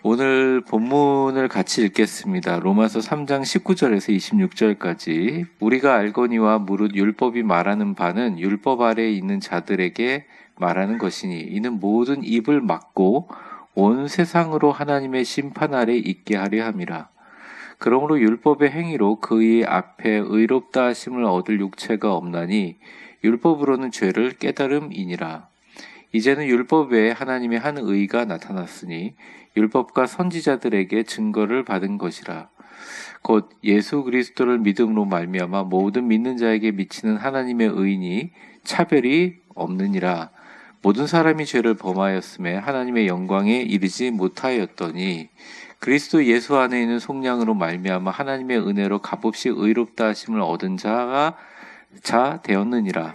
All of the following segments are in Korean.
오늘 본문을 같이 읽겠습니다. 로마서 3장 19절에서 26절까지. 우리가 알거니와 무릇 율법이 말하는 바는 율법 아래에 있는 자들에게 말하는 것이니 이는 모든 입을 막고 온 세상으로 하나님의 심판 아래 있게 하려 함이라. 그러므로 율법의 행위로 그의 앞에 의롭다 하심을 얻을 육체가 없나니 율법으로는 죄를 깨달음이니라. 이제는 율법 외에 하나님의 한 의가 나타났으니 율법과 선지자들에게 증거를 받은 것이라. 곧 예수 그리스도를 믿음으로 말미암아 모든 믿는 자에게 미치는 하나님의 의니 차별이 없느니라. 모든 사람이 죄를 범하였음에 하나님의 영광에 이르지 못하였더니 그리스도 예수 안에 있는 속량으로 말미암아 하나님의 은혜로 값없이 의롭다 하심을 얻은 자 되었느니라.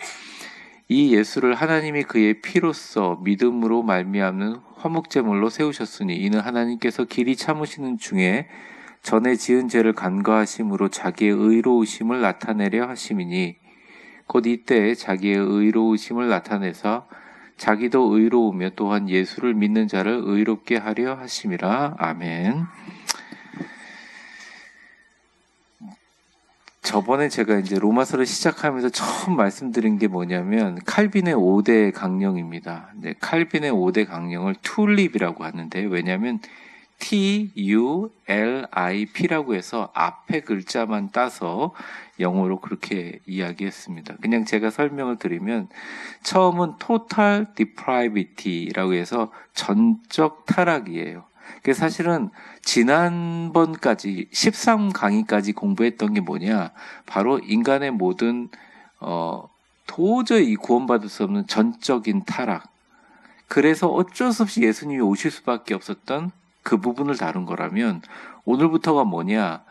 이 예수를 하나님이 그의 피로써 믿음으로 말미암는 화목제물로 세우셨으니 이는 하나님께서 길이 참으시는 중에 전에 지은 죄를 간과하심으로 자기의 의로우심을 나타내려 하심이니 곧 이때 자기의 의로우심을 나타내사 자기도 의로우며 또한 예수를 믿는 자를 의롭게 하려 하심이라. 아멘. 저번에 제가 이제 로마서를 시작하면서 처음 말씀드린 게 뭐냐면 칼빈의 5대 강령입니다. 네, 칼빈의 5대 강령을 튤립이라고 하는데 왜냐하면 TULIP라고 해서 앞에 글자만 따서 영어로 그렇게 이야기했습니다. 그냥 제가 설명을 드리면 처음은 Total Depravity라고 해서 전적 타락이에요. 사실은 지난번까지 13강의까지 공부했던 게 뭐냐, 바로 인간의 모든 도저히 구원받을 수 없는 전적인 타락, 그래서 어쩔 수 없이 예수님이 오실 수밖에 없었던 그 부분을 다룬 거라면 오늘부터가 뭐냐,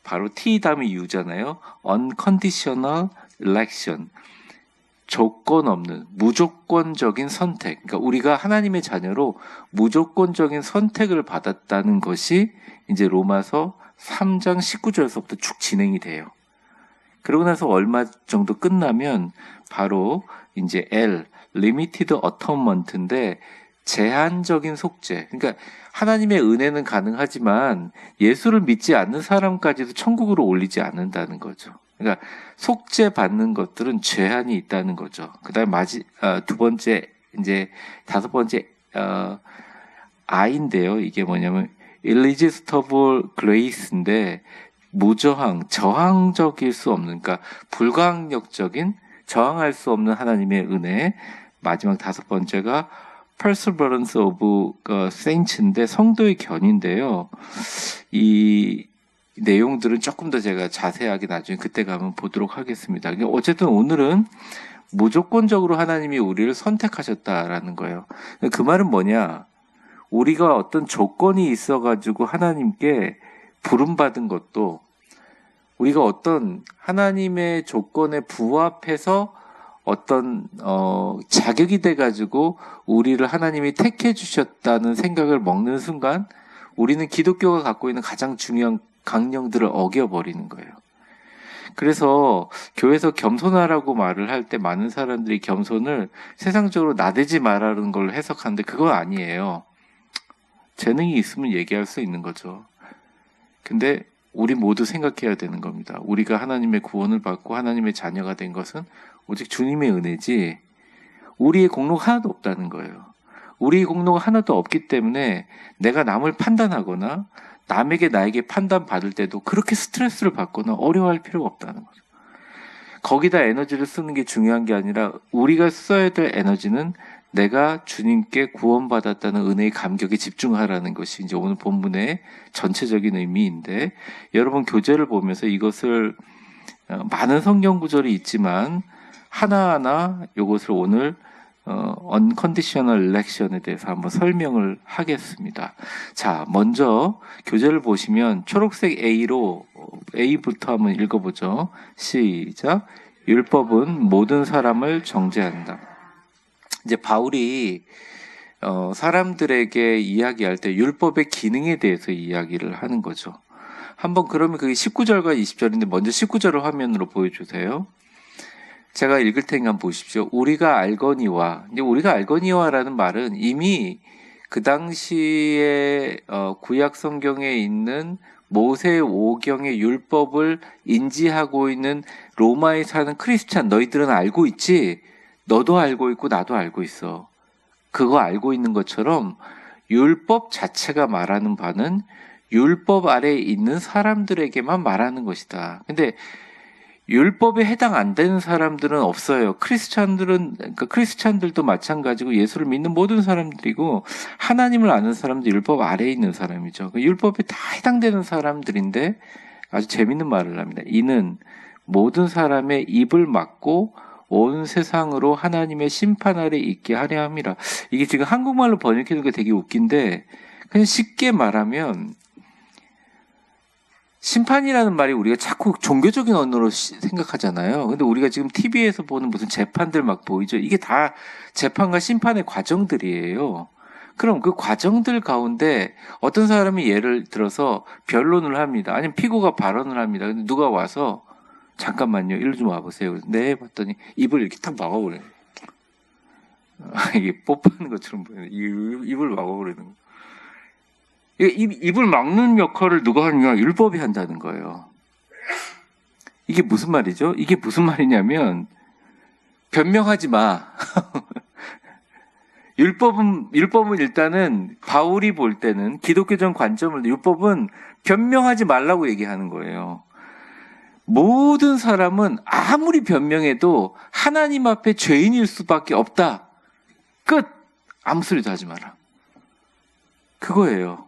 바로 T 다음에 U잖아요. Unconditional Election, 조건 없는 무조건적인 선택. 그러니까 우리가 하나님의 자녀로 무조건적인 선택을 받았다는 것이 이제 로마서 3장 19절에서부터 쭉 진행이 돼요. 그러고 나서 얼마 정도 끝나면 바로 이제 L, Limited Atonement인데 제한적인 속죄. 그러니까 하나님의 은혜는 가능하지만 예수를 믿지 않는 사람까지도 천국으로 올리지 않는다는 거죠. 그러니까 속죄 받는 것들은 제한이 있다는 거죠. 그다음 두 번째, 이제 다섯 번째 I인데요. 이게 뭐냐면 irresistible grace인데 무저항, 저항적일 수 없는, 그러니까 불가항력적인, 저항할 수 없는 하나님의 은혜. 마지막 다섯 번째가 perseverance of saints인데 성도의 견인데요. 이 내용들은 조금 더 제가 자세하게 나중에 그때 가면 보도록 하겠습니다. 어쨌든 오늘은 무조건적으로 하나님이 우리를 선택하셨다라는 거예요. 그 말은 뭐냐? 우리가 어떤 조건이 있어가지고 하나님께 부름받은 것도, 우리가 어떤 하나님의 조건에 부합해서 어떤 자격이 돼가지고 우리를 하나님이 택해 주셨다는 생각을 먹는 순간 우리는 기독교가 갖고 있는 가장 중요한 강령들을 어겨버리는 거예요. 그래서 교회에서 겸손하라고 말을 할 때 많은 사람들이 겸손을 세상적으로 나대지 말라는 걸 해석하는데 그건 아니에요. 재능이 있으면 얘기할 수 있는 거죠. 근데 우리 모두 생각해야 되는 겁니다. 우리가 하나님의 구원을 받고 하나님의 자녀가 된 것은 오직 주님의 은혜지 우리의 공로가 하나도 없다는 거예요. 우리의 공로가 하나도 없기 때문에 내가 남을 판단하거나 남에게 나에게 판단받을 때도 그렇게 스트레스를 받거나 어려워할 필요가 없다는 거죠. 거기다 에너지를 쓰는 게 중요한 게 아니라 우리가 써야 될 에너지는 내가 주님께 구원받았다는 은혜의 감격에 집중하라는 것이 이제 오늘 본문의 전체적인 의미인데, 여러분 교재를 보면서 이것을 많은 성경 구절이 있지만 하나하나 이것을 오늘 unconditional election에 대해서 한번 설명을 하겠습니다. 자, 먼저 교재를 보시면 초록색 A부터 한번 읽어보죠. 시작. 율법은 모든 사람을 정죄한다. 이제 바울이 사람들에게 이야기할 때 율법의 기능에 대해서 이야기를 하는 거죠. 한번 그러면 그게 19절과 20절인데 먼저 19절을 화면으로 보여주세요. 제가 읽을 테니까 한번 보십시오. 우리가 알거니와, 이제 우리가 알거니와라는 말은 이미 그 당시에 구약 성경에 있는 모세 오경의 율법을 인지하고 있는 로마에 사는 크리스찬 너희들은 알고 있지? 너도 알고 있고 나도 알고 있어. 그거 알고 있는 것처럼 율법 자체가 말하는 바는 율법 아래에 있는 사람들에게만 말하는 것이다. 근데 율법에 해당 안 되는 사람들은 없어요. 그러니까 크리스찬들도 마찬가지고 예수를 믿는 모든 사람들이고 하나님을 아는 사람도 율법 아래에 있는 사람이죠. 율법에 다 해당되는 사람들인데 아주 재밌는 말을 합니다. 이는 모든 사람의 입을 막고 온 세상으로 하나님의 심판 아래 있게 하려 함이라. 이게 지금 한국말로 번역해놓은 게 되게 웃긴데 그냥 쉽게 말하면 심판이라는 말이 우리가 자꾸 종교적인 언어로 생각하잖아요. 근데 우리가 지금 TV에서 보는 무슨 재판들 막 보이죠? 이게 다 재판과 심판의 과정들이에요. 그럼 그 과정들 가운데 어떤 사람이 예를 들어서 변론을 합니다. 아니면 피고가 발언을 합니다. 근데 누가 와서 잠깐만요. 일로 좀 와보세요. 네, 봤더니 입을 이렇게 탁 막아버려요. 이게 뽀뽀하는 것처럼 보여요. 입을 막아버리는 거. 입을 막는 역할을 누가 하느냐? 율법이 한다는 거예요. 이게 무슨 말이죠? 이게 무슨 말이냐면 변명하지 마. 율법은 일단은 바울이 볼 때는 기독교적 관점을 율법은 변명하지 말라고 얘기하는 거예요. 모든 사람은 아무리 변명해도 하나님 앞에 죄인일 수밖에 없다. 끝. 아무 소리도 하지 마라. 그거예요.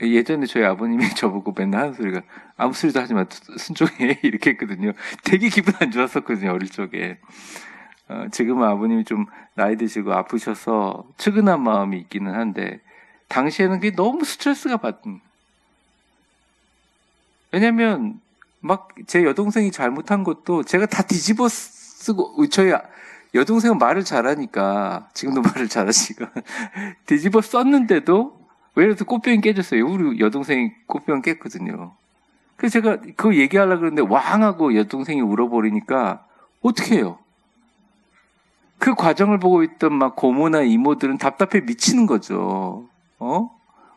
예전에 저희 아버님이 저보고 맨날 하는 소리가 아무 소리도 하지 마, 순종해 이렇게 했거든요. 되게 기분 안 좋았었거든요, 어릴 적에. 지금은 아버님이 좀 나이 드시고 아프셔서 측은한 마음이 있기는 한데 당시에는 그게 너무 스트레스가 받은. 왜냐면 막 제 여동생이 잘못한 것도 제가 다 뒤집어 쓰고 저희 여동생은 말을 잘하니까 지금도 말을 잘하시니까 뒤집어 썼는데도 예를 들어서 꽃병이 깨졌어요. 우리 여동생이 꽃병 깼거든요. 그래서 제가 그거 얘기하려고 그러는데 왕하고 여동생이 울어버리니까 어떻게 해요? 그 과정을 보고 있던 막 고모나 이모들은 답답해 미치는 거죠.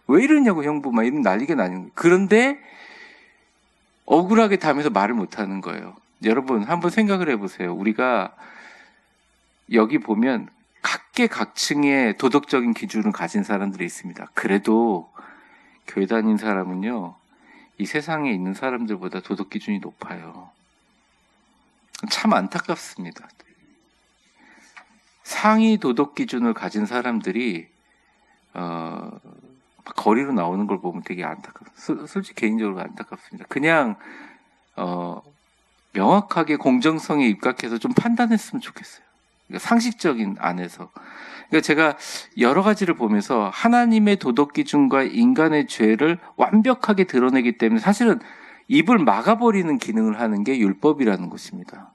왜 이러냐고 형부 막 이런 난리가 나는 거예요. 그런데 억울하게 담에서 말을 못하는 거예요. 여러분 한번 생각을 해보세요. 우리가 여기 보면 각계각층의 도덕적인 기준을 가진 사람들이 있습니다. 그래도 교회 다닌 사람은요, 이 세상에 있는 사람들보다 도덕 기준이 높아요. 참 안타깝습니다. 상위 도덕 기준을 가진 사람들이 거리로 나오는 걸 보면 되게 솔직히 개인적으로 안타깝습니다. 그냥 명확하게 공정성에 입각해서 좀 판단했으면 좋겠어요. 그러니까 상식적인 안에서. 그러니까 제가 여러 가지를 보면서 하나님의 도덕 기준과 인간의 죄를 완벽하게 드러내기 때문에 사실은 입을 막아버리는 기능을 하는 게 율법이라는 것입니다.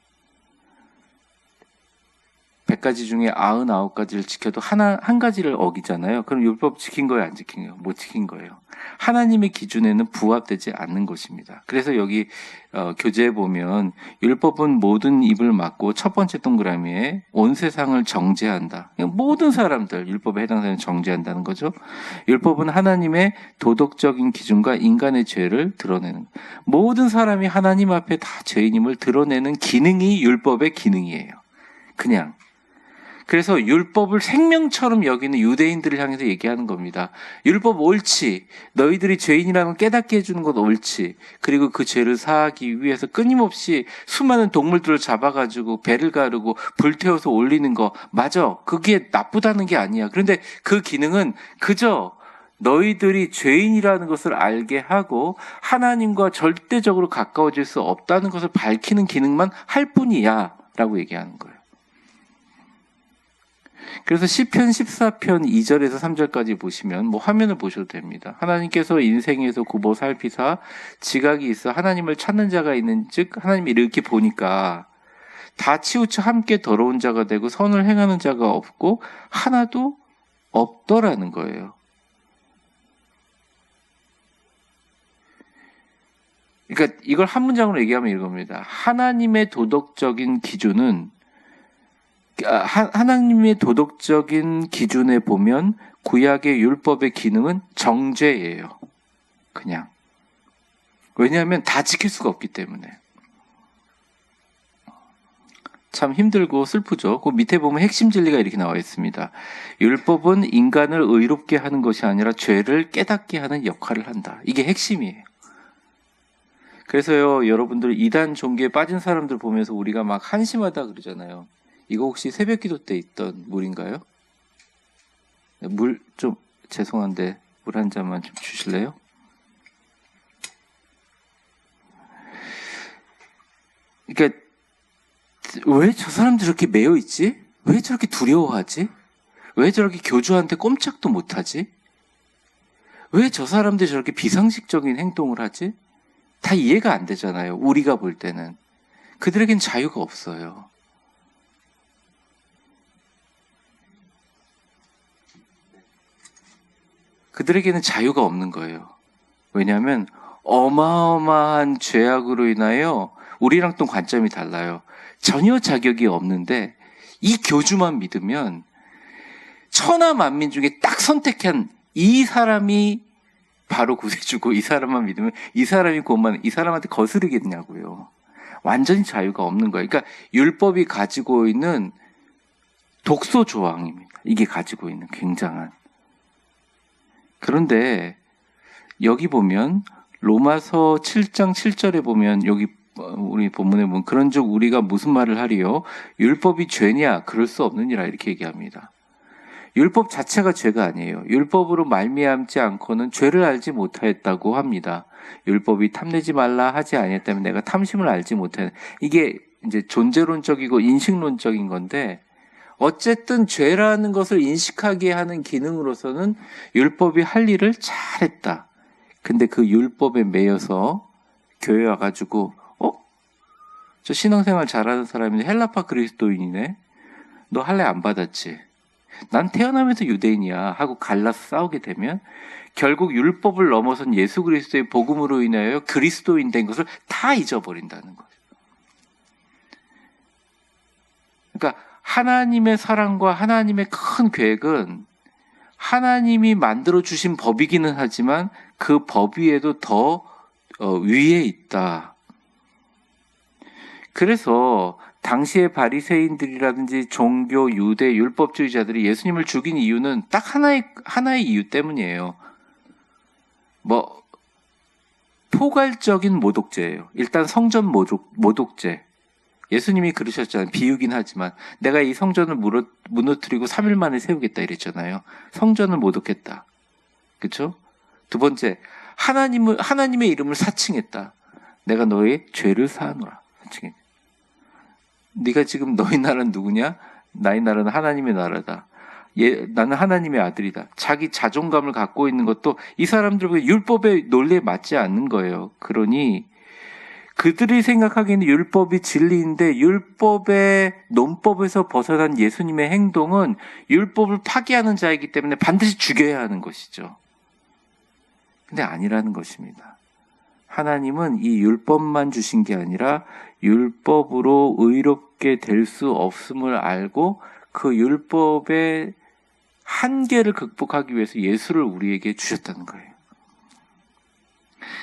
100가지 중에 99가지를 지켜도 한 가지를 어기잖아요. 그럼 율법 지킨 거예요, 안 지킨 거예요? 못 지킨 거예요. 하나님의 기준에는 부합되지 않는 것입니다. 그래서 여기 교재에 보면 율법은 모든 입을 막고 첫 번째 동그라미에 온 세상을 정죄한다. 모든 사람들 율법에 해당되는 정죄한다는 거죠. 율법은 하나님의 도덕적인 기준과 인간의 죄를 드러내는, 모든 사람이 하나님 앞에 다 죄인임을 드러내는 기능이 율법의 기능이에요. 그냥. 그래서 율법을 생명처럼 여기는 유대인들을 향해서 얘기하는 겁니다. 율법 옳지. 너희들이 죄인이라는 걸 깨닫게 해주는 것 옳지. 그리고 그 죄를 사하기 위해서 끊임없이 수많은 동물들을 잡아가지고 배를 가르고 불태워서 올리는 거 맞아. 그게 나쁘다는 게 아니야. 그런데 그 기능은 그저 너희들이 죄인이라는 것을 알게 하고 하나님과 절대적으로 가까워질 수 없다는 것을 밝히는 기능만 할 뿐이야 라고 얘기하는 거예요. 그래서 시편 14편 2절에서 3절까지 보시면 화면을 보셔도 됩니다. 하나님께서 인생에서 굽어 살피사 지각이 있어 하나님을 찾는 자가 있는즉 하나님이 이렇게 보니까 다 치우쳐 함께 더러운 자가 되고 선을 행하는 자가 없고 하나도 없더라는 거예요. 그러니까 이걸 한 문장으로 얘기하면 이겁니다. 하나님의 도덕적인 기준은 하나님의 도덕적인 기준에 보면 구약의 율법의 기능은 정죄예요. 그냥. 왜냐하면 다 지킬 수가 없기 때문에. 참 힘들고 슬프죠. 그 밑에 보면 핵심 진리가 이렇게 나와 있습니다. 율법은 인간을 의롭게 하는 것이 아니라 죄를 깨닫게 하는 역할을 한다. 이게 핵심이에요. 그래서요, 여러분들 이단 종교에 빠진 사람들 보면서 우리가 막 한심하다 그러잖아요. 이거 혹시 새벽 기도 때 있던 물인가요? 물 좀 죄송한데 물 한 잔만 좀 주실래요? 그러니까 왜 저 사람들 저렇게 매여 있지? 왜 저렇게 두려워하지? 왜 저렇게 교주한테 꼼짝도 못하지? 왜 저 사람들이 저렇게 비상식적인 행동을 하지? 다 이해가 안 되잖아요. 우리가 볼 때는. 그들에겐 자유가 없어요. 그들에게는 자유가 없는 거예요. 왜냐하면 어마어마한 죄악으로 인하여 우리랑 또 관점이 달라요. 전혀 자격이 없는데 이 교주만 믿으면 천하 만민 중에 딱 선택한 이 사람이 바로 구세주고 이 사람만 믿으면 이 사람이 곧만 이 사람한테 거스르겠냐고요. 완전히 자유가 없는 거예요. 그러니까 율법이 가지고 있는 독소 조항입니다. 이게 가지고 있는 굉장한. 그런데 여기 보면 로마서 7장 7절에 보면 여기 우리 본문에 보면 그런즉 우리가 무슨 말을 하리요? 율법이 죄냐? 그럴 수 없느니라 이렇게 얘기합니다. 율법 자체가 죄가 아니에요. 율법으로 말미암지 않고는 죄를 알지 못하였다고 합니다. 율법이 탐내지 말라 하지 아니했다면 내가 탐심을 알지 못하였. 이게 이제 존재론적이고 인식론적인 건데 어쨌든 죄라는 것을 인식하게 하는 기능으로서는 율법이 할 일을 잘했다. 근데 그 율법에 매여서 교회 와가지고 저 신앙생활 잘하는 사람인데 헬라파 그리스도인이네. 너 할례 안 받았지? 난 태어나면서 유대인이야 하고 갈라서 싸우게 되면 결국 율법을 넘어선 예수 그리스도의 복음으로 인하여 그리스도인 된 것을 다 잊어버린다는 거죠. 그러니까 하나님의 사랑과 하나님의 큰 계획은 하나님이 만들어주신 법이기는 하지만 그 법 위에도 더 위에 있다. 그래서 당시의 바리새인들이라든지 종교, 유대, 율법주의자들이 예수님을 죽인 이유는 딱 하나의 이유 때문이에요. 포괄적인 모독죄예요. 일단 성전 모독죄. 예수님이 그러셨잖아요. 비유긴 하지만 내가 이 성전을 무너뜨리고 3일 만에 세우겠다 이랬잖아요. 성전을 모독했다. 그렇죠? 두 번째, 하나님의 이름을 사칭했다. 내가 너의 죄를 사하노라. 사칭했다. 네가 지금 너희 나라는 누구냐? 나의 나라는 하나님의 나라다. 나는 하나님의 아들이다. 자기 자존감을 갖고 있는 것도 이 사람들의 율법의 논리에 맞지 않는 거예요. 그러니 그들이 생각하기에는 율법이 진리인데 율법의 논법에서 벗어난 예수님의 행동은 율법을 파기하는 자이기 때문에 반드시 죽여야 하는 것이죠. 근데 아니라는 것입니다. 하나님은 이 율법만 주신 게 아니라 율법으로 의롭게 될 수 없음을 알고 그 율법의 한계를 극복하기 위해서 예수를 우리에게 주셨다는 거예요.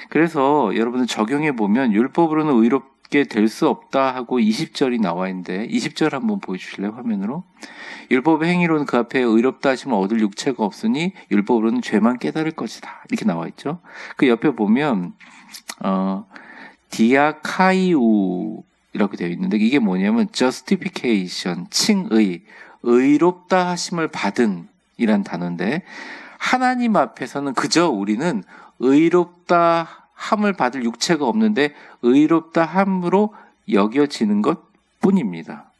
그래서 여러분들 적용해 보면 율법으로는 의롭게 될 수 없다 하고 20절이 나와 있는데 20절 한번 보여주실래요? 화면으로. 율법의 행위로는 그 앞에 의롭다 하시면 얻을 육체가 없으니 율법으로는 죄만 깨달을 것이다. 이렇게 나와 있죠. 그 옆에 보면 디아카이우라고 되어 있는데 이게 뭐냐면 justification, 칭의, 의롭다 하심을 받은 이란 단어인데 하나님 앞에서는 그저 우리는 의롭다 함을 받을 육체가 없는데 의롭다 함으로 여겨지는 것 뿐입니다.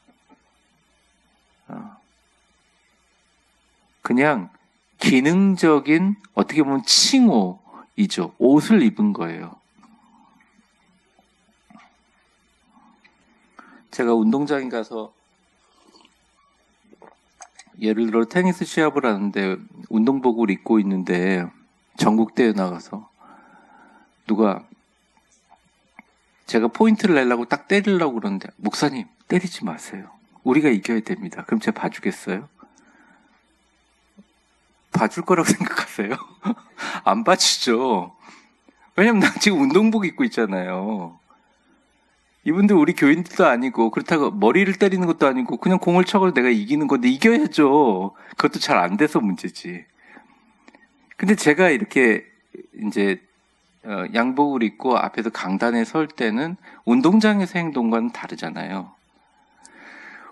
그냥 기능적인 어떻게 보면 칭호이죠. 옷을 입은 거예요. 제가 운동장에 가서 예를 들어 테니스 시합을 하는데 운동복을 입고 있는데 전국대회 나가서 누가 제가 포인트를 내려고 딱 때리려고 그러는데 목사님 때리지 마세요. 우리가 이겨야 됩니다. 그럼 제가 봐주겠어요? 봐줄 거라고 생각하세요? 안 봐주죠. 왜냐면 나 지금 운동복 입고 있잖아요. 이분들 우리 교인들도 아니고 그렇다고 머리를 때리는 것도 아니고 그냥 공을 쳐서 내가 이기는 건데 이겨야죠. 그것도 잘 안 돼서 문제지. 근데 제가 이렇게 이제 양복을 입고 앞에서 강단에 설 때는 운동장에서 행동과는 다르잖아요.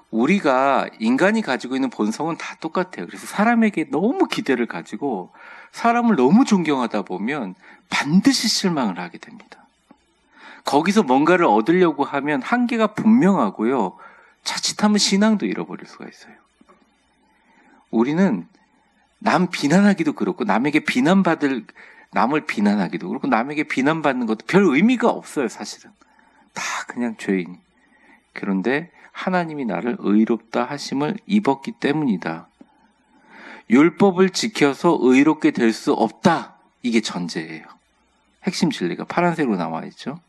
우리가 인간이 가지고 있는 본성은 다 똑같아요. 그래서 사람에게 너무 기대를 가지고 사람을 너무 존경하다 보면 반드시 실망을 하게 됩니다. 거기서 뭔가를 얻으려고 하면 한계가 분명하고요. 자칫하면 신앙도 잃어버릴 수가 있어요. 우리는 남 비난하기도 그렇고 남을 비난하기도 그렇고 남에게 비난받는 것도 별 의미가 없어요. 사실은 다 그냥 죄인. 그런데 하나님이 나를 의롭다 하심을 입었기 때문이다. 율법을 지켜서 의롭게 될 수 없다. 이게 전제예요. 핵심 진리가 파란색으로 나와 있죠.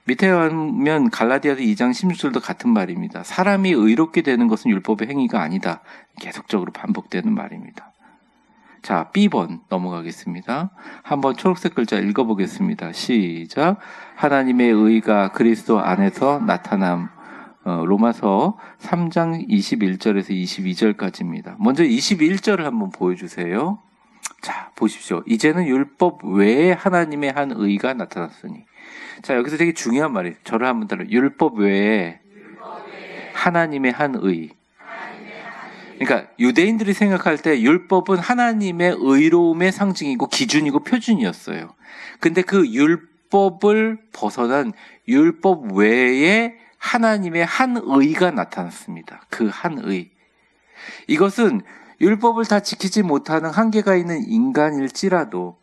밑에 가면 갈라디아서 2장 16절도 같은 말입니다. 사람이 의롭게 되는 것은 율법의 행위가 아니다. 계속적으로 반복되는 말입니다. 자, B번 넘어가겠습니다. 한번 초록색 글자 읽어보겠습니다. 시작. 하나님의 의가 그리스도 안에서 나타남. 로마서 3장 21절에서 22절까지입니다. 먼저 21절을 한번 보여주세요. 자, 보십시오. 이제는 율법 외에 하나님의 한 의가 나타났으니. 자, 여기서 되게 중요한 말이에요. 저를 한번 따라. 율법 외에 하나님의 한 의. 그러니까 유대인들이 생각할 때 율법은 하나님의 의로움의 상징이고 기준이고 표준이었어요. 근데 그 율법을 벗어난 율법 외에 하나님의 한 의가 나타났습니다. 그 한 의. 이것은 율법을 다 지키지 못하는 한계가 있는 인간일지라도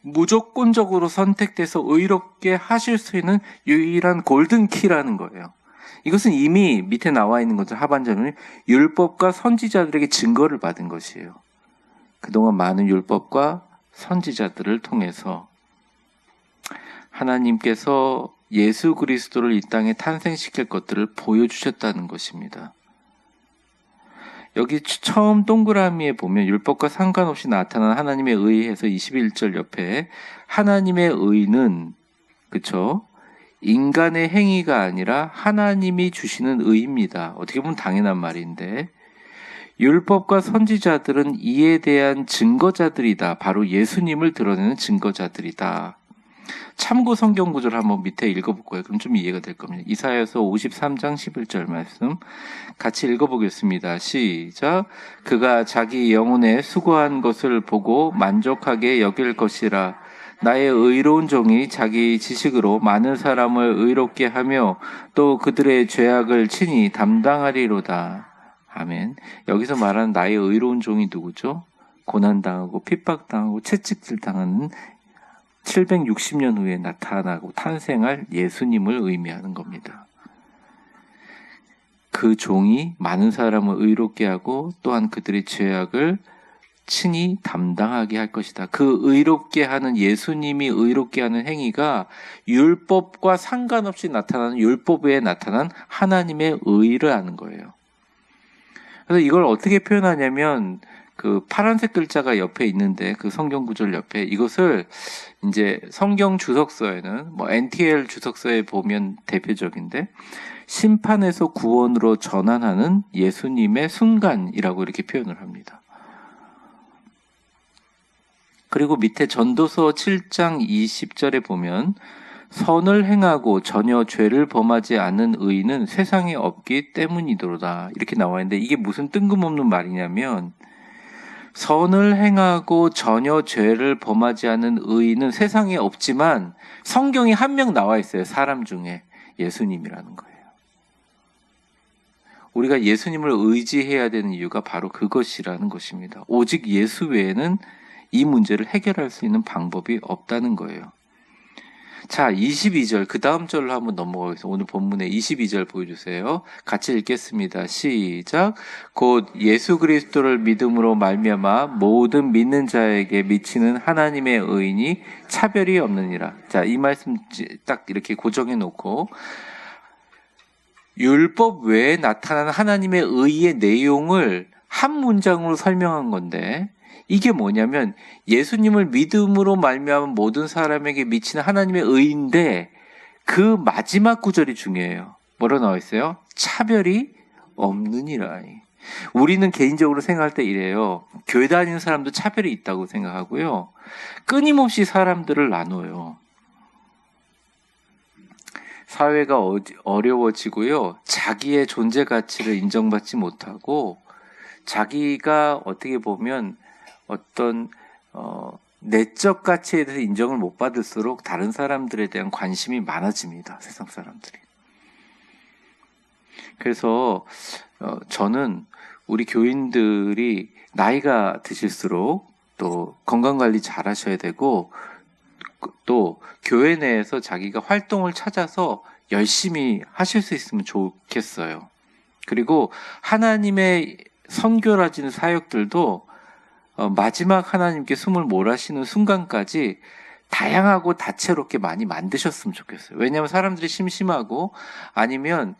무조건적으로 선택돼서 의롭게 하실 수 있는 유일한 골든키라는 거예요. 이것은 이미 밑에 나와 있는 것들 하반절은 율법과 선지자들에게 증거를 받은 것이에요. 그동안 많은 율법과 선지자들을 통해서 하나님께서 예수 그리스도를 이 땅에 탄생시킬 것들을 보여주셨다는 것입니다. 여기 처음 동그라미에 보면 율법과 상관없이 나타난 하나님의 의에서 21절 옆에 하나님의 의는 그쵸? 인간의 행위가 아니라 하나님이 주시는 의입니다. 어떻게 보면 당연한 말인데 율법과 선지자들은 이에 대한 증거자들이다. 바로 예수님을 드러내는 증거자들이다. 참고 성경 구절을 한번 밑에 읽어볼 거예요. 그럼 좀 이해가 될 겁니다. 이사야서 53장 11절 말씀 같이 읽어보겠습니다. 시작. 그가 자기 영혼에 수고한 것을 보고 만족하게 여길 것이라. 나의 의로운 종이 자기 지식으로 많은 사람을 의롭게 하며 또 그들의 죄악을 친히 담당하리로다. 아멘. 여기서 말하는 나의 의로운 종이 누구죠? 고난당하고 핍박당하고 채찍질 당하는 760년 후에 나타나고 탄생할 예수님을 의미하는 겁니다. 그 종이 많은 사람을 의롭게 하고 또한 그들의 죄악을 친히 담당하게 할 것이다. 그 의롭게 하는 예수님이 의롭게 하는 행위가 율법과 상관없이 나타나는 율법 외에 나타난 하나님의 의를 하는 거예요. 그래서 이걸 어떻게 표현하냐면 그 파란색 글자가 옆에 있는데 그 성경 구절 옆에 이것을 이제 성경 주석서에는 뭐 NTL 주석서에 보면 대표적인데 심판에서 구원으로 전환하는 예수님의 순간이라고 이렇게 표현을 합니다. 그리고 밑에 전도서 7장 20절에 보면 선을 행하고 전혀 죄를 범하지 않는 의인은 세상에 없기 때문이도다 이렇게 나와 있는데 이게 무슨 뜬금없는 말이냐면 선을 행하고 전혀 죄를 범하지 않은 의인은 세상에 없지만 성경에 한 명 나와 있어요. 사람 중에 예수님이라는 거예요. 우리가 예수님을 의지해야 되는 이유가 바로 그것이라는 것입니다. 오직 예수 외에는 이 문제를 해결할 수 있는 방법이 없다는 거예요. 자, 22절 그 다음 절로 한번 넘어가겠습니다. 오늘 본문의 22절 보여주세요. 같이 읽겠습니다. 시작. 곧 예수 그리스도를 믿음으로 말미암아 모든 믿는 자에게 미치는 하나님의 의인이 차별이 없느니라. 자, 이 말씀 딱 이렇게 고정해 놓고 율법 외에 나타나는 하나님의 의의 내용을 한 문장으로 설명한 건데, 이게 뭐냐면 예수님을 믿음으로 말미암은 모든 사람에게 미치는 하나님의 의인데, 그 마지막 구절이 중요해요. 뭐로 나와 있어요? 차별이 없느니라. 우리는 개인적으로 생각할 때 이래요. 교회 다니는 사람도 차별이 있다고 생각하고요. 끊임없이 사람들을 나눠요. 사회가 어려워지고요. 자기의 존재 가치를 인정받지 못하고, 자기가 어떻게 보면 어떤 내적 가치에 대해서 인정을 못 받을수록 다른 사람들에 대한 관심이 많아집니다. 세상 사람들이. 그래서 저는 우리 교인들이 나이가 드실수록 또 건강관리 잘 하셔야 되고, 또 교회 내에서 자기가 활동을 찾아서 열심히 하실 수 있으면 좋겠어요. 그리고 하나님의 선교라지는 사역들도 마지막 하나님께 숨을 몰아쉬는 순간까지 다양하고 다채롭게 많이 만드셨으면 좋겠어요. 왜냐하면 사람들이 심심하고, 아니면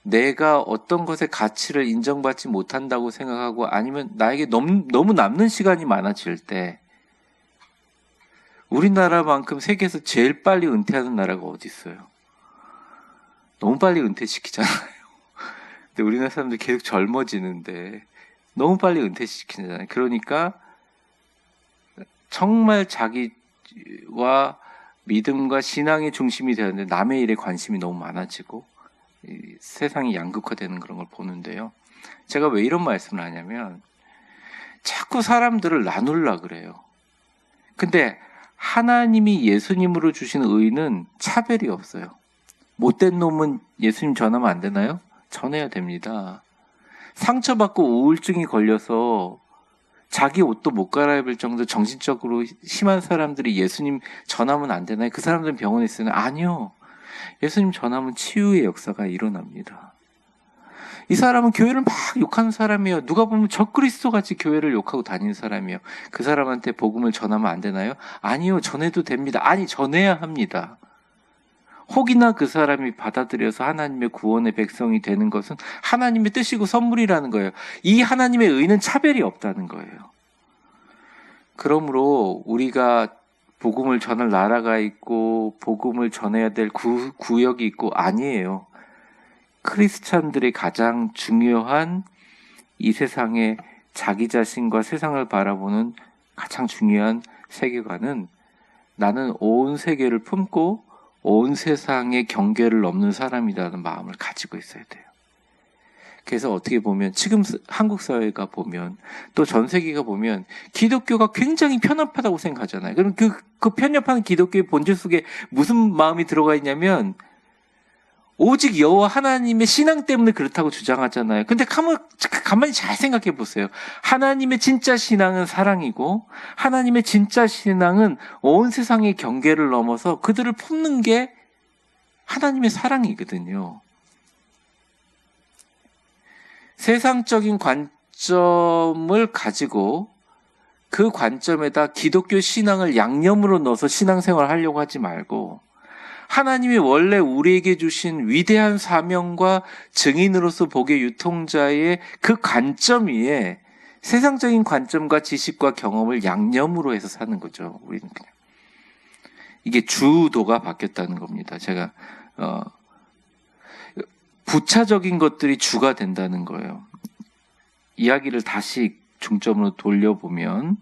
내가 어떤 것의 가치를 인정받지 못한다고 생각하고, 아니면 나에게 너무 남는 시간이 많아질 때, 우리나라만큼 세계에서 제일 빨리 은퇴하는 나라가 어디 있어요? 너무 빨리 은퇴시키잖아요. 근데 우리나라 사람들 계속 젊어지는데 너무 빨리 은퇴시키잖아요. 그러니까 정말 자기와 믿음과 신앙의 중심이 되는데 남의 일에 관심이 너무 많아지고 세상이 양극화되는 그런 걸 보는데요. 제가 왜 이런 말씀을 하냐면, 자꾸 사람들을 나누려고 그래요. 근데 하나님이 예수님으로 주신 의는 차별이 없어요. 못된 놈은 예수님 전하면 안 되나요? 전해야 됩니다. 상처받고 우울증이 걸려서 자기 옷도 못 갈아입을 정도 정신적으로 심한 사람들이 예수님 전하면 안 되나요? 그 사람들은 병원에 있으면 아니요. 예수님 전하면 치유의 역사가 일어납니다. 이 사람은 교회를 막 욕하는 사람이에요. 누가 보면 적그리스도같이 교회를 욕하고 다니는 사람이에요. 그 사람한테 복음을 전하면 안 되나요? 아니요. 전해도 됩니다. 아니, 전해야 합니다. 혹이나 그 사람이 받아들여서 하나님의 구원의 백성이 되는 것은 하나님의 뜻이고 선물이라는 거예요. 이 하나님의 의는 차별이 없다는 거예요. 그러므로 우리가 복음을 전할 나라가 있고 복음을 전해야 될 구역이 있고 아니에요. 크리스찬들의 가장 중요한 이 세상에 자기 자신과 세상을 바라보는 가장 중요한 세계관은, 나는 온 세계를 품고 온 세상의 경계를 넘는 사람이라는 마음을 가지고 있어야 돼요. 그래서 어떻게 보면 지금 한국 사회가 보면 또 전 세계가 보면 기독교가 굉장히 편협하다고 생각하잖아요. 그럼 그 편협한 기독교의 본질 속에 무슨 마음이 들어가 있냐면, 오직 여호와 하나님의 신앙 때문에 그렇다고 주장하잖아요. 근데 가만히 잘 생각해 보세요. 하나님의 진짜 신앙은 사랑이고, 하나님의 진짜 신앙은 온 세상의 경계를 넘어서 그들을 품는 게 하나님의 사랑이거든요. 세상적인 관점을 가지고 그 관점에다 기독교 신앙을 양념으로 넣어서 신앙생활을 하려고 하지 말고, 하나님이 원래 우리에게 주신 위대한 사명과 증인으로서 복의 유통자의 그 관점 위에 세상적인 관점과 지식과 경험을 양념으로 해서 사는 거죠. 우리는 그냥. 이게 주도가 바뀌었다는 겁니다. 제가 부차적인 것들이 주가 된다는 거예요. 이야기를 다시 중점으로 돌려보면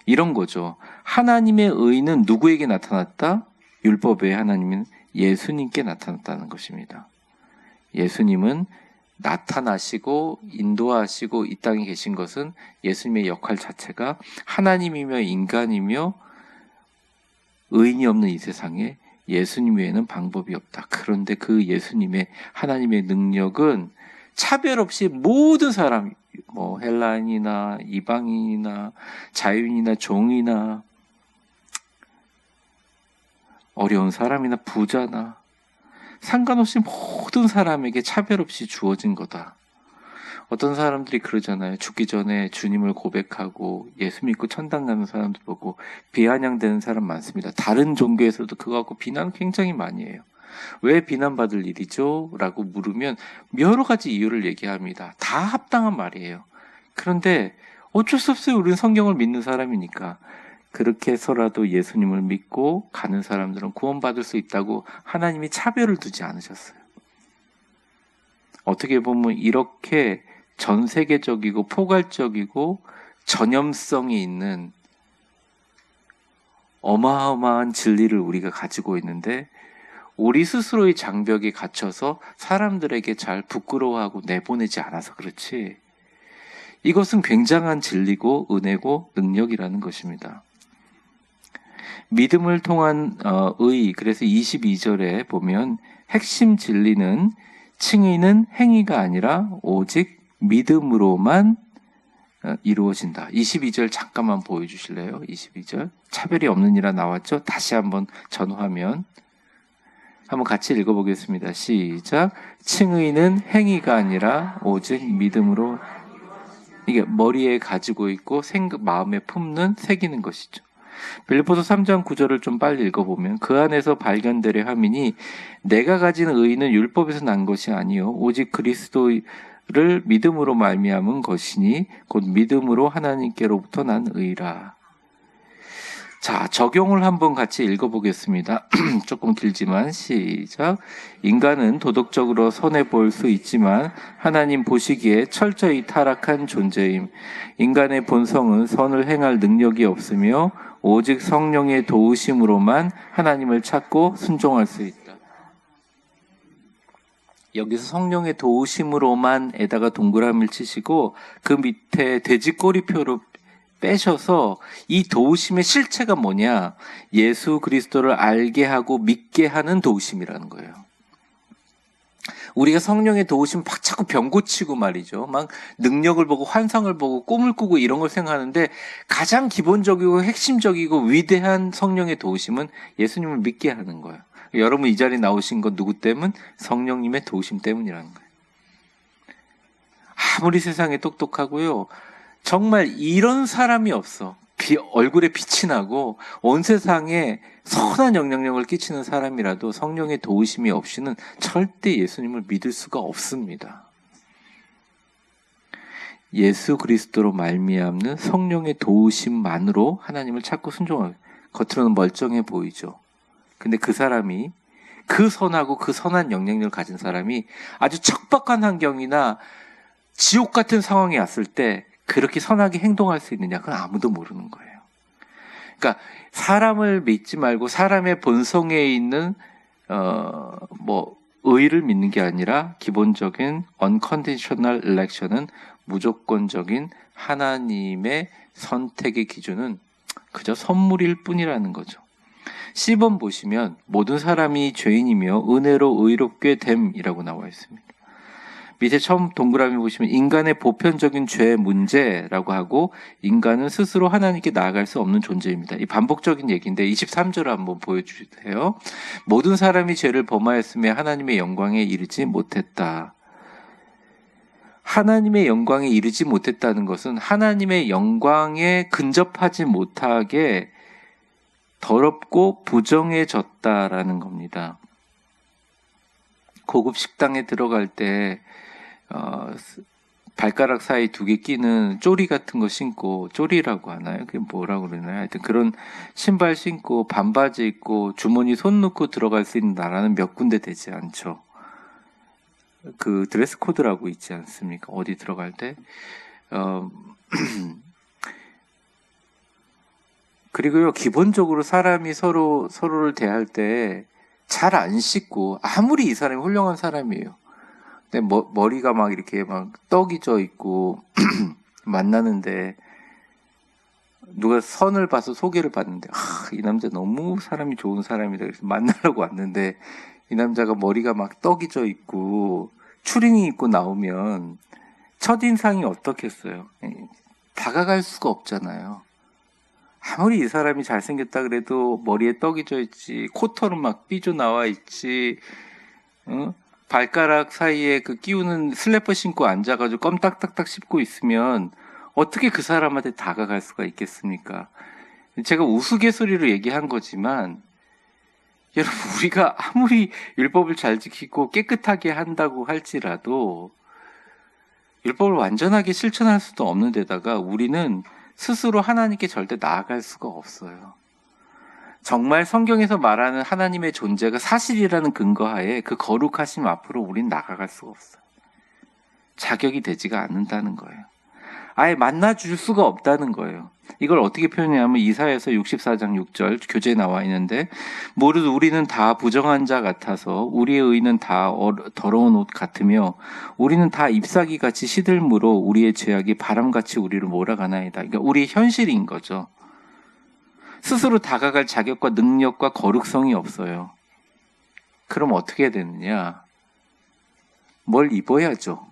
이런 거죠. 하나님의 의는 누구에게 나타났다? 율법 외에 하나님은 예수님께 나타났다는 것입니다. 예수님은 나타나시고 인도하시고 이 땅에 계신 것은 예수님의 역할 자체가 하나님이며 인간이며 의인이 없는 이 세상에 예수님 외에는 방법이 없다. 그런데 그 예수님의 하나님의 능력은 차별 없이 모든 사람, 헬라인이나 이방인이나 자유인이나 종이나 어려운 사람이나 부자나 상관없이 모든 사람에게 차별 없이 주어진 거다. 어떤 사람들이 그러잖아요. 죽기 전에 주님을 고백하고 예수 믿고 천당 가는 사람들 보고 비아냥대는 사람 많습니다. 다른 종교에서도 그거 갖고 비난 굉장히 많이 해요. 왜 비난받을 일이죠? 라고 물으면 여러 가지 이유를 얘기합니다. 다 합당한 말이에요. 그런데 어쩔 수 없어요. 우리는 성경을 믿는 사람이니까. 그렇게 해서라도 예수님을 믿고 가는 사람들은 구원받을 수 있다고 하나님이 차별을 두지 않으셨어요. 어떻게 보면 이렇게 전 세계적이고 포괄적이고 전염성이 있는 어마어마한 진리를 우리가 가지고 있는데 우리 스스로의 장벽에 갇혀서 사람들에게 잘 부끄러워하고 내보내지 않아서 그렇지, 이것은 굉장한 진리고 은혜고 능력이라는 것입니다. 믿음을 통한 의, 그래서 22절에 보면 핵심 진리는 칭의는 행위가 아니라 오직 믿음으로만 이루어진다. 22절 잠깐만 보여주실래요? 22절 차별이 없느니라 나왔죠? 다시 한번 전화하면 한번 같이 읽어보겠습니다. 시작. 칭의는 행위가 아니라 오직 믿음으로, 이게 머리에 가지고 있고 마음에 품는, 새기는 것이죠. 빌립보서 3장 9절을 좀 빨리 읽어보면 그 안에서 발견되려 함이니 내가 가진 의는 율법에서 난 것이 아니요 오직 그리스도를 믿음으로 말미암은 것이니 곧 믿음으로 하나님께로부터 난 의라. 자, 적용을 한번 같이 읽어보겠습니다. 조금 길지만 시작. 인간은 도덕적으로 선해 보일 수 있지만 하나님 보시기에 철저히 타락한 존재임. 인간의 본성은 선을 행할 능력이 없으며 오직 성령의 도우심으로만 하나님을 찾고 순종할 수 있다. 여기서 성령의 도우심으로만에다가 동그라미를 치시고 그 밑에 돼지 꼬리표로 빼셔서 이 도우심의 실체가 뭐냐? 예수 그리스도를 알게 하고 믿게 하는 도우심이라는 거예요. 우리가 성령의 도우심 막 자꾸 병 고치고 말이죠. 막 능력을 보고 환상을 보고 꿈을 꾸고 이런 걸 생각하는데 가장 기본적이고 핵심적이고 위대한 성령의 도우심은 예수님을 믿게 하는 거예요. 여러분 이 자리에 나오신 건 누구 때문? 성령님의 도우심 때문이라는 거예요. 아무리 세상에 똑똑하고요, 정말 이런 사람이 없어. 얼굴에 빛이 나고 온 세상에 선한 영향력을 끼치는 사람이라도 성령의 도우심이 없이는 절대 예수님을 믿을 수가 없습니다. 예수 그리스도로 말미암는 성령의 도우심만으로 하나님을 찾고 순종하고, 겉으로는 멀쩡해 보이죠. 근데 그 사람이, 그 선하고 그 선한 영향력을 가진 사람이 아주 척박한 환경이나 지옥 같은 상황에 왔을 때 그렇게 선하게 행동할 수 있느냐? 그건 아무도 모르는 거예요. 그러니까 사람을 믿지 말고 사람의 본성에 있는 의를 믿는 게 아니라 기본적인 unconditional election은 무조건적인 하나님의 선택의 기준은 그저 선물일 뿐이라는 거죠. C번 보시면 모든 사람이 죄인이며 은혜로 의롭게 됨이라고 나와 있습니다. 밑에 처음 동그라미 보시면 인간의 보편적인 죄 문제라고 하고 인간은 스스로 하나님께 나아갈 수 없는 존재입니다. 이 반복적인 얘기인데 23절을 한번 보여주세요. 모든 사람이 죄를 범하였으며 하나님의 영광에 이르지 못했다. 하나님의 영광에 이르지 못했다는 것은 하나님의 영광에 근접하지 못하게 더럽고 부정해졌다라는 겁니다. 고급 식당에 들어갈 때 발가락 사이 2개 끼는 쪼리 같은 거 신고, 쪼리라고 하나요? 그게 뭐라고 그러나요? 하여튼 그런 신발 신고 반바지 입고 주머니 손 넣고 들어갈 수 있는 나라는 몇 군데 되지 않죠. 그 드레스 코드라고 있지 않습니까? 어디 들어갈 때. 그리고요, 기본적으로 사람이 서로를 대할 때 잘 안 씻고, 아무리 이 사람이 훌륭한 사람이에요. 근데 머리가 막 이렇게 막 떡이 져 있고, 만나는데, 누가 선을 봐서 소개를 받는데, 이 남자 너무 사람이 좋은 사람이다. 그래서 만나려고 왔는데, 이 남자가 머리가 막 떡이 져 있고, 추링이 있고 나오면, 첫인상이 어떻겠어요? 다가갈 수가 없잖아요. 아무리 이 사람이 잘생겼다 그래도 머리에 떡이 져 있지, 코털은 막 삐져나와 있지, 발가락 사이에 그 끼우는 슬래퍼 신고 앉아가지고 껌딱딱딱 씹고 있으면 어떻게 그 사람한테 다가갈 수가 있겠습니까? 제가 우스갯소리로 얘기한 거지만 여러분, 우리가 아무리 율법을 잘 지키고 깨끗하게 한다고 할지라도 율법을 완전하게 실천할 수도 없는 데다가 우리는 스스로 하나님께 절대 나아갈 수가 없어요. 정말 성경에서 말하는 하나님의 존재가 사실이라는 근거하에 그 거룩하심 앞으로 우린 나아갈 수가 없어요. 자격이 되지가 않는다는 거예요. 아예 만나줄 수가 없다는 거예요. 이걸 어떻게 표현하냐면 이사야서 64장 6절 교재에 나와 있는데, 모두 우리는 다 부정한 자 같아서 우리의 의는 다 더러운 옷 같으며 우리는 다 잎사귀 같이 시들므로 우리의 죄악이 바람같이 우리를 몰아가나이다. 그러니까 우리의 현실인 거죠. 스스로 다가갈 자격과 능력과 거룩성이 없어요. 그럼 어떻게 해야 되느냐? 뭘 입어야죠.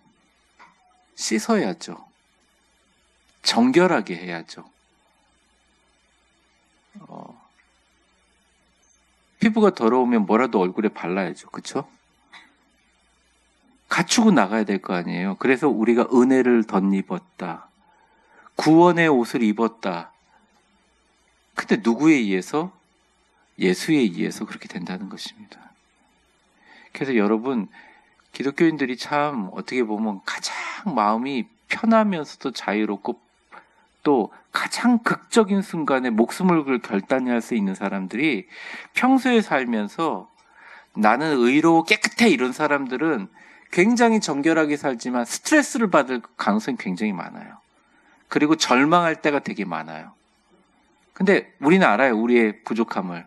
씻어야죠. 정결하게 해야죠. 피부가 더러우면 뭐라도 얼굴에 발라야죠. 그렇죠? 갖추고 나가야 될 거 아니에요. 그래서 우리가 은혜를 덧입었다. 구원의 옷을 입었다. 근데 누구에 의해서? 예수에 의해서 그렇게 된다는 것입니다. 그래서 여러분, 기독교인들이 참 어떻게 보면 가장 마음이 편하면서도 자유롭고 또 가장 극적인 순간에 목숨을 걸 결단할 수 있는 사람들이 평소에 살면서 나는 의로워 깨끗해 이런 사람들은 굉장히 정결하게 살지만 스트레스를 받을 가능성이 굉장히 많아요. 그리고 절망할 때가 되게 많아요. 근데 우리는 알아요. 우리의 부족함을.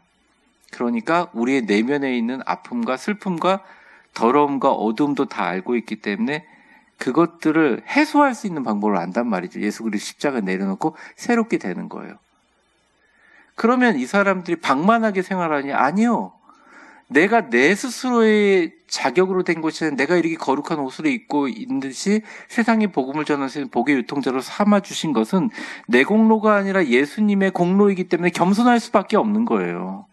그러니까 우리의 내면에 있는 아픔과 슬픔과 더러움과 어두움도 다 알고 있기 때문에 그것들을 해소할 수 있는 방법을 안단 말이죠. 예수 그리스도 십자가 내려놓고 새롭게 되는 거예요. 그러면 이 사람들이 방만하게 생활하니? 아니요. 내가 내 스스로의 자격으로 된 것이 아니라 내가 이렇게 거룩한 옷을 입고 있는 듯이 세상에 복음을 전하시는 복의 유통자로 삼아주신 것은 내 공로가 아니라 예수님의 공로이기 때문에 겸손할 수밖에 없는 거예요.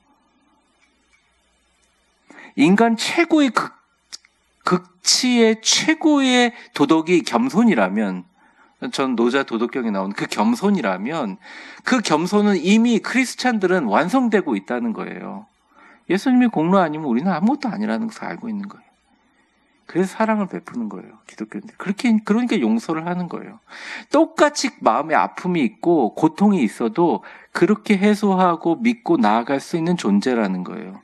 인간 최고의 극치의 최고의 도덕이 겸손이라면, 전 노자 도덕경에 나오는 그 겸손이라면 그 겸손은 이미 크리스찬들은 완성되고 있다는 거예요. 예수님의 공로 아니면 우리는 아무것도 아니라는 것을 알고 있는 거예요. 그래서 사랑을 베푸는 거예요. 기독교인들. 그러니까 용서를 하는 거예요. 똑같이 마음에 아픔이 있고 고통이 있어도 그렇게 해소하고 믿고 나아갈 수 있는 존재라는 거예요.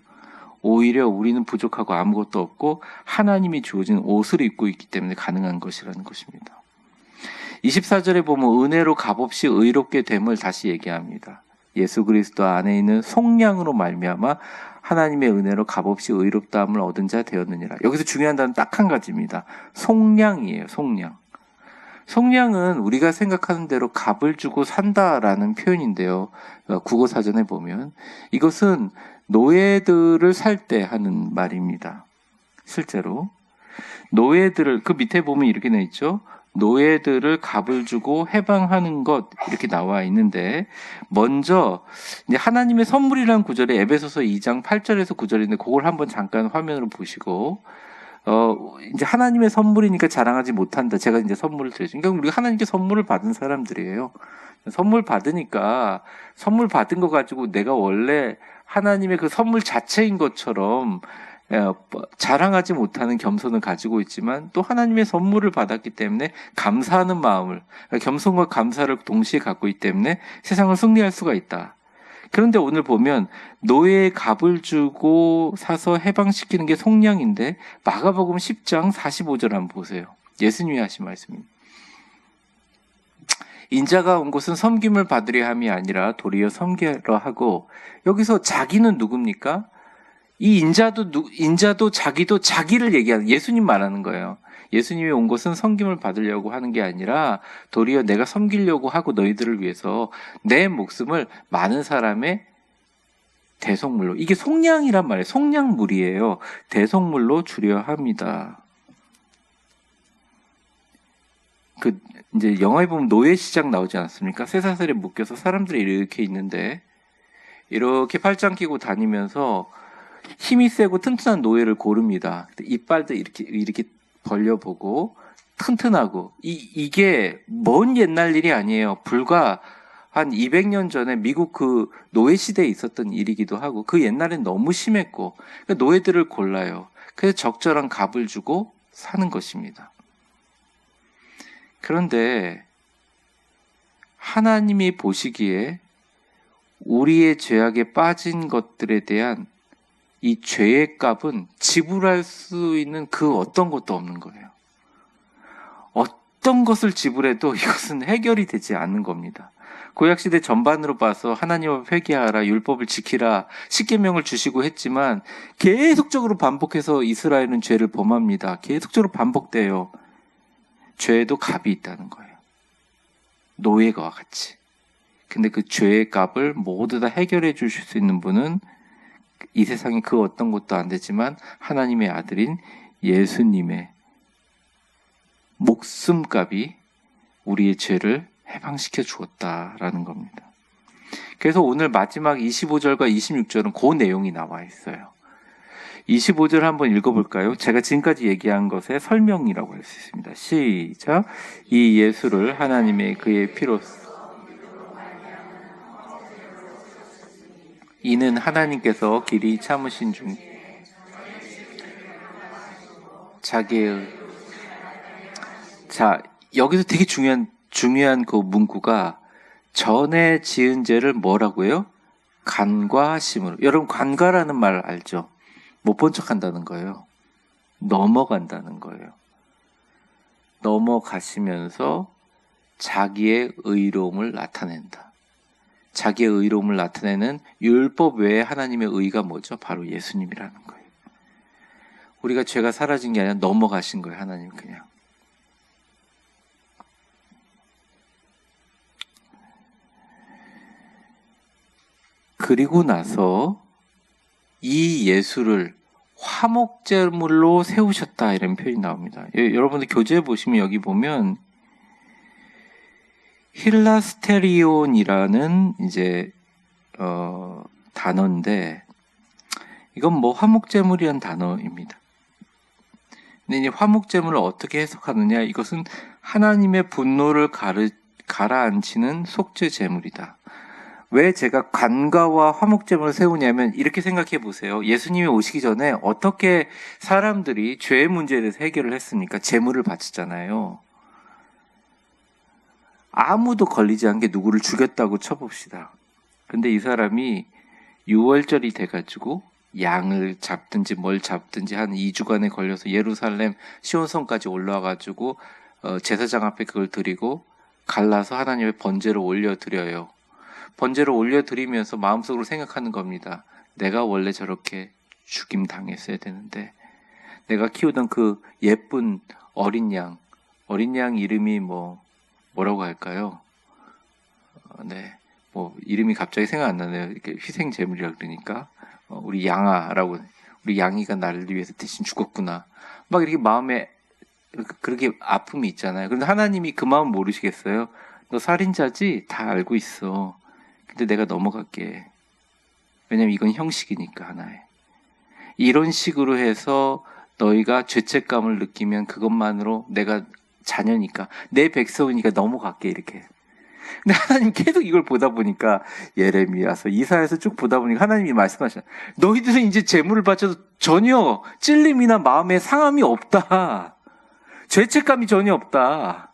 오히려 우리는 부족하고 아무것도 없고 하나님이 주어진 옷을 입고 있기 때문에 가능한 것이라는 것입니다. 24절에 보면 은혜로 값없이 의롭게 됨을 다시 얘기합니다. 예수 그리스도 안에 있는 속량으로 말미암아 하나님의 은혜로 값없이 의롭다함을 얻은 자 되었느니라. 여기서 중요한 단어는 딱 한 가지입니다. 속량이에요. 속량. 속량은 우리가 생각하는 대로 값을 주고 산다라는 표현인데요. 국어사전에 보면 이것은 노예들을 살 때 하는 말입니다. 실제로 노예들을, 그 밑에 보면 이렇게 돼 있죠. 노예들을 값을 주고 해방하는 것, 이렇게 나와 있는데, 먼저 이제 하나님의 선물이라는 구절이 에베소서 2장 8절에서 9절인데 그걸 한번 잠깐 화면으로 보시고, 이제 하나님의 선물이니까 자랑하지 못한다. 제가 이제 선물을 드리죠. 그러니까 우리가 하나님께 선물을 받은 사람들이에요. 선물 받으니까 선물 받은 거 가지고 내가 원래 하나님의 그 선물 자체인 것처럼 자랑하지 못하는 겸손을 가지고 있지만 또 하나님의 선물을 받았기 때문에 감사하는 마음을, 겸손과 감사를 동시에 갖고 있기 때문에 세상을 승리할 수가 있다. 그런데 오늘 보면 노예의 값을 주고 사서 해방시키는 게 속량인데 마가복음 10장 45절 한번 보세요. 예수님이 하신 말씀입니다. 인자가 온 곳은 섬김을 받으려 함이 아니라 도리어 섬기려 하고, 여기서 자기는 누굽니까? 이 인자도 자기도 자기를 얘기하는, 예수님 말하는 거예요. 예수님이 온 것은 섬김을 받으려고 하는 게 아니라 도리어 내가 섬기려고 하고 너희들을 위해서 내 목숨을 많은 사람의 대속물로, 이게 속량이란 말이에요. 속량물이에요. 대속물로 주려 합니다. 이제 영화에 보면 노예 시장 나오지 않습니까? 쇠사슬에 묶여서 사람들이 이렇게 있는데 이렇게 팔짱 끼고 다니면서 힘이 세고 튼튼한 노예를 고릅니다. 이빨도 이렇게 벌려보고 튼튼하고, 이게 먼 옛날 일이 아니에요. 불과 한 200년 전에 미국 그 노예 시대에 있었던 일이기도 하고, 그 옛날엔 너무 심했고, 노예들을 골라요. 그래서 적절한 값을 주고 사는 것입니다. 그런데 하나님이 보시기에 우리의 죄악에 빠진 것들에 대한 이 죄의 값은 지불할 수 있는 그 어떤 것도 없는 거예요. 어떤 것을 지불해도 이것은 해결이 되지 않는 겁니다. 구약시대 전반으로 봐서 하나님 앞에 회개하라, 율법을 지키라, 십계명을 주시고 했지만 계속적으로 반복해서 이스라엘은 죄를 범합니다. 계속적으로 반복돼요. 죄에도 값이 있다는 거예요. 노예와 같이. 근데 그 죄의 값을 모두 다 해결해 주실 수 있는 분은 이 세상에 그 어떤 것도 안 되지만 하나님의 아들인 예수님의 목숨값이 우리의 죄를 해방시켜 주었다라는 겁니다. 그래서 오늘 마지막 25절과 26절은 그 내용이 나와 있어요. 25절 한번 읽어볼까요? 제가 지금까지 얘기한 것의 설명이라고 할 수 있습니다. 시작. 이 예수를 하나님의 그의 피로 이는 하나님께서 길이 참으신 중 자기의 자 여기서 되게 중요한 그 문구가 전에 지은 죄를 뭐라고요? 간과하심으로. 여러분 간과라는 말 알죠? 못 본 척 한다는 거예요. 넘어간다는 거예요. 넘어가시면서 자기의 의로움을 나타낸다. 자기의 의로움을 나타내는 율법 외에 하나님의 의가 뭐죠? 바로 예수님이라는 거예요. 우리가 죄가 사라진 게 아니라 넘어가신 거예요. 하나님 그냥. 그리고 나서 이 예수를 화목제물로 세우셨다 이런 표현이 나옵니다. 여러분들 교재에 보시면 여기 보면 힐라스테리온이라는 이제 단어인데 이건 뭐 화목제물이란 단어입니다. 근데 이 화목제물을 어떻게 해석하느냐? 이것은 하나님의 분노를 가라앉히는 속죄 제물이다. 왜 제가 간과와 화목제물을 세우냐면 이렇게 생각해 보세요. 예수님이 오시기 전에 어떻게 사람들이 죄의 문제에 대해서 해결을 했습니까? 제물을 바치잖아요. 아무도 걸리지 않게 누구를 죽였다고 쳐봅시다. 근데 이 사람이 6월절이 돼가지고 양을 잡든지 뭘 잡든지 한 2주간에 걸려서 예루살렘 시온성까지 올라와가지고 제사장 앞에 그걸 드리고 갈라서 하나님의 번제를 올려드려요. 번제를 올려드리면서 마음속으로 생각하는 겁니다. 내가 원래 저렇게 죽임 당했어야 되는데 내가 키우던 그 예쁜 어린 양 이름이 뭐라고 할까요? 네, 뭐 이름이 갑자기 생각 안 나네요. 이렇게 희생 제물이라 그러니까 우리 양아라고, 우리 양이가 나를 위해서 대신 죽었구나. 막 이렇게 마음에 그렇게 아픔이 있잖아요. 그런데 하나님이 그 마음 모르시겠어요? 너 살인자지? 다 알고 있어. 근데 내가 넘어갈게. 왜냐면 이건 형식이니까 하나의. 이런 식으로 해서 너희가 죄책감을 느끼면 그것만으로 내가 자녀니까 내 백성이니까 넘어갈게 이렇게. 근데 하나님 계속 이걸 보다 보니까 예레미야서 이사야서 쭉 보다 보니까 하나님이 말씀하시잖아요. 너희들은 이제 재물을 바쳐도 전혀 찔림이나 마음에 상함이 없다. 죄책감이 전혀 없다.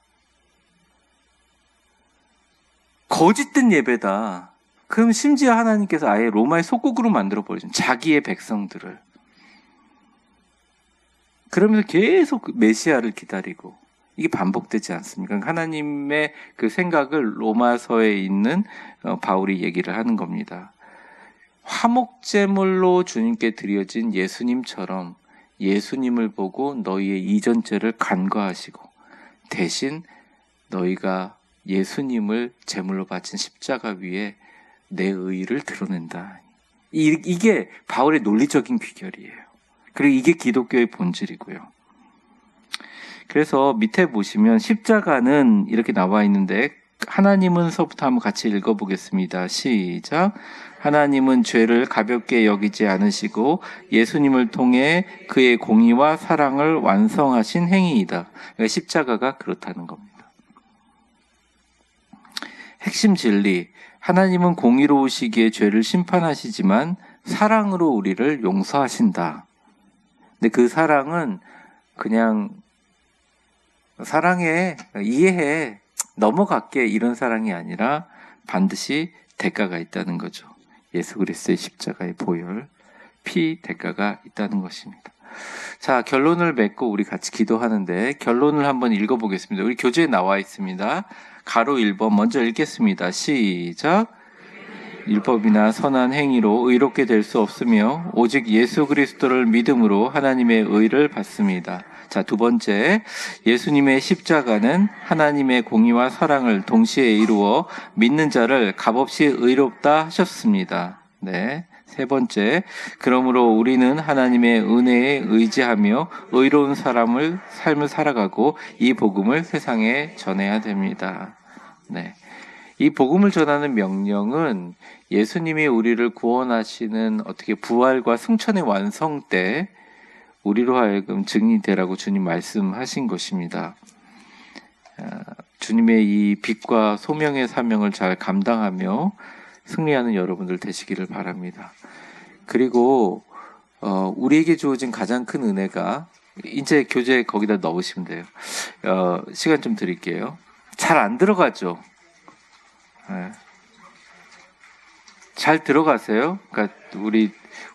거짓된 예배다. 그럼 심지어 하나님께서 아예 로마의 속국으로 만들어버리죠. 자기의 백성들을. 그러면서 계속 메시아를 기다리고 이게 반복되지 않습니까? 하나님의 그 생각을 로마서에 있는 바울이 얘기를 하는 겁니다. 화목제물로 주님께 드려진 예수님처럼 예수님을 보고 너희의 이전 죄를 간과하시고 대신 너희가 예수님을 제물로 바친 십자가 위에 내 의의를 드러낸다. 이게 바울의 논리적인 귀결이에요. 그리고 이게 기독교의 본질이고요. 그래서 밑에 보시면 십자가는 이렇게 나와 있는데 하나님은서부터 한번 같이 읽어보겠습니다. 시작. 하나님은 죄를 가볍게 여기지 않으시고 예수님을 통해 그의 공의와 사랑을 완성하신 행위이다. 그러니까 십자가가 그렇다는 겁니다. 핵심 진리, 하나님은 공의로우시기에 죄를 심판하시지만 사랑으로 우리를 용서하신다. 근데 그 사랑은 그냥 사랑해, 이해해, 넘어갈게 이런 사랑이 아니라 반드시 대가가 있다는 거죠. 예수 그리스도의 십자가의 보혈, 피 대가가 있다는 것입니다. 자, 결론을 맺고 우리 같이 기도하는데 결론을 한번 읽어보겠습니다. 우리 교재에 나와 있습니다. 가로 1번 먼저 읽겠습니다. 시작. 율법이나 선한 행위로 의롭게 될 수 없으며 오직 예수 그리스도를 믿음으로 하나님의 의를 받습니다. 자, 두 번째, 예수님의 십자가는 하나님의 공의와 사랑을 동시에 이루어 믿는 자를 값없이 의롭다 하셨습니다. 네. 세 번째, 그러므로 우리는 하나님의 은혜에 의지하며 의로운 삶을 살아가고 이 복음을 세상에 전해야 됩니다. 네. 이 복음을 전하는 명령은 예수님이 우리를 구원하시는 어떻게 부활과 승천의 완성 때 우리로 하여금 증인이 되라고 주님 말씀하신 것입니다. 주님의 이 빛과 소명의 사명을 잘 감당하며 승리하는 여러분들 되시기를 바랍니다. 그리고 우리에게 주어진 가장 큰 은혜가 이제 교재 거기다 넣으시면 돼요. 시간 좀 드릴게요. 잘 안 들어가죠? 네. 잘 들어가세요? 그러니까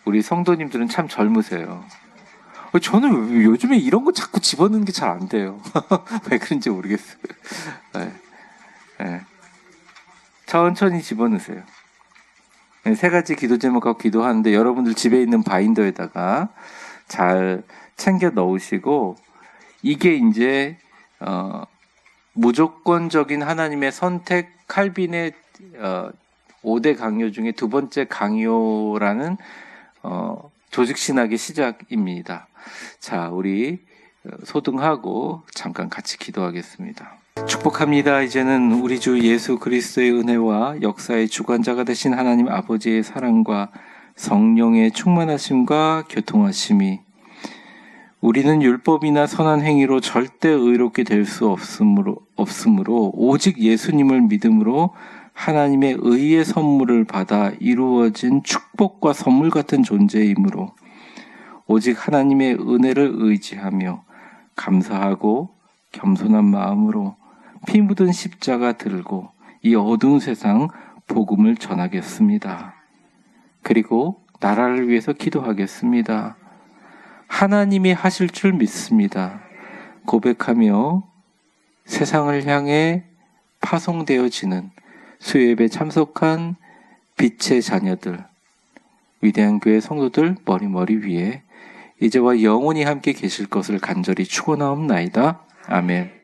우리 성도님들은 참 젊으세요. 저는 요즘에 이런 거 자꾸 집어넣는 게 잘 안 돼요. 왜 그런지 모르겠어요. 네. 네. 천천히 집어넣으세요. 네, 세 가지 기도 제목 갖고 기도하는데 여러분들 집에 있는 바인더에다가 잘 챙겨 넣으시고 이게 이제 무조건적인 하나님의 선택 칼빈의 5대 강요 중에 두 번째 강요라는 조직신학의 시작입니다. 자, 우리 소등하고 잠깐 같이 기도하겠습니다. 축복합니다. 이제는 우리 주 예수 그리스도의 은혜와 역사의 주관자가 되신 하나님 아버지의 사랑과 성령의 충만하심과 교통하심이 우리는 율법이나 선한 행위로 절대 의롭게 될 수 없으므로 오직 예수님을 믿음으로 하나님의 의의 선물을 받아 이루어진 축복과 선물 같은 존재이므로 오직 하나님의 은혜를 의지하며 감사하고 겸손한 마음으로 피 묻은 십자가 들고 이 어두운 세상 복음을 전하겠습니다. 그리고 나라를 위해서 기도하겠습니다. 하나님이 하실 줄 믿습니다. 고백하며 세상을 향해 파송되어지는 수요예배 참석한 빛의 자녀들, 위대한 교회 성도들 머리 위에 이제와 영원히 함께 계실 것을 간절히 축원하옵나이다. 아멘.